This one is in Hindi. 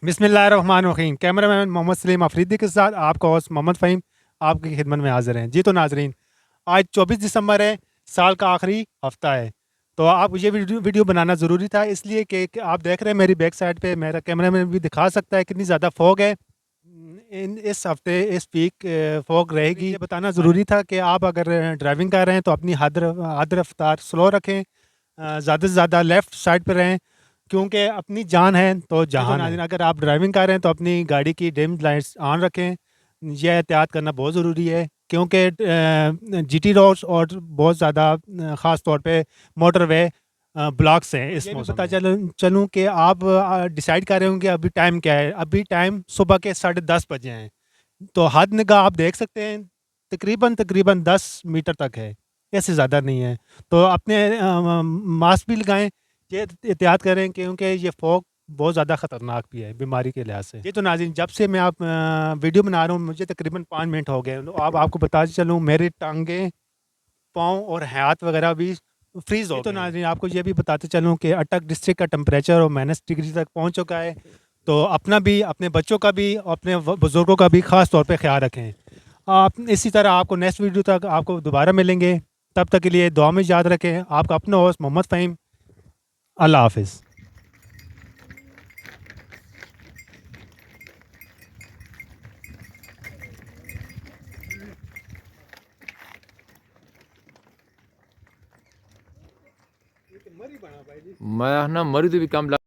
बिस्मिल्लाहिर्रहमानिर्रहीम। कैमरामैन मोहम्मद सलीम अफरीदी के साथ आपका होस्ट मोहम्मद फ़हीम आपकी खिदमत में हाजिर हैं। जी तो नाजरीन, आज 24 दिसंबर है, साल का आखिरी हफ्ता है। तो आप ये वीडियो बनाना ज़रूरी था, इसलिए कि आप देख रहे हैं मेरी बैक साइड पे, मेरा कैमरामैन भी दिखा सकता है कितनी ज़्यादा फॉग है। इस हफ्ते इस वीक फॉग रहेगी। ये बताना ज़रूरी था कि आप अगर ड्राइविंग कर रहे हैं तो अपनी हद रफ्तार स्लो रखें, ज़्यादा से ज़्यादा लेफ़्ट साइड पर रहें, क्योंकि अपनी जान है तो जहान है। नाज़रीन, अगर आप ड्राइविंग कर रहे हैं तो अपनी गाड़ी की डिम लाइट्स ऑन रखें। यह एहतियात करना बहुत ज़रूरी है, क्योंकि जीटी रोड्स और बहुत ज़्यादा ख़ास तौर पे मोटरवे ब्लॉक्स हैं इस मौसम में। चलूँ कि आप डिसाइड कर रहे होंगे अभी टाइम क्या है। अभी टाइम सुबह के 10:30 बजे हैं, तो हद निगाह आप देख सकते हैं तकरीबन तकरीबन 10 मीटर तक है, इससे ज़्यादा नहीं है। तो अपने मास्क भी लगाएं, ये एहतियात करें, क्योंकि ये फॉग बहुत ज़्यादा ख़तरनाक भी है बीमारी के लिहाज से। ये तो नाज़रीन, जब से मैं आप वीडियो बना रहा हूँ मुझे तकरीबन 5 मिनट हो गए। तो अब आपको बताते चलूँ मेरी टांगें, पाँव और हाथ वगैरह भी फ्रीज़ हो गए। तो नाज़रीन, आपको ये भी बताते चलूँ कि अटक डिस्ट्रिक्ट का टेम्परेचर और -डिग्री तक पहुँच चुका है। तो अपना भी, अपने बच्चों का भी, अपने बुज़ुर्गों का भी ख़ास तौर पे ख्याल रखें। आप इसी तरह आपको नेक्स्ट वीडियो तक आपको दोबारा मिलेंगे। तब तक के लिए दुआ में याद रखें। आपका अपना होस्ट मोहम्मद फ़हीम। अल्लाह हाफ़िज़। मैं ना मरी तो भी काम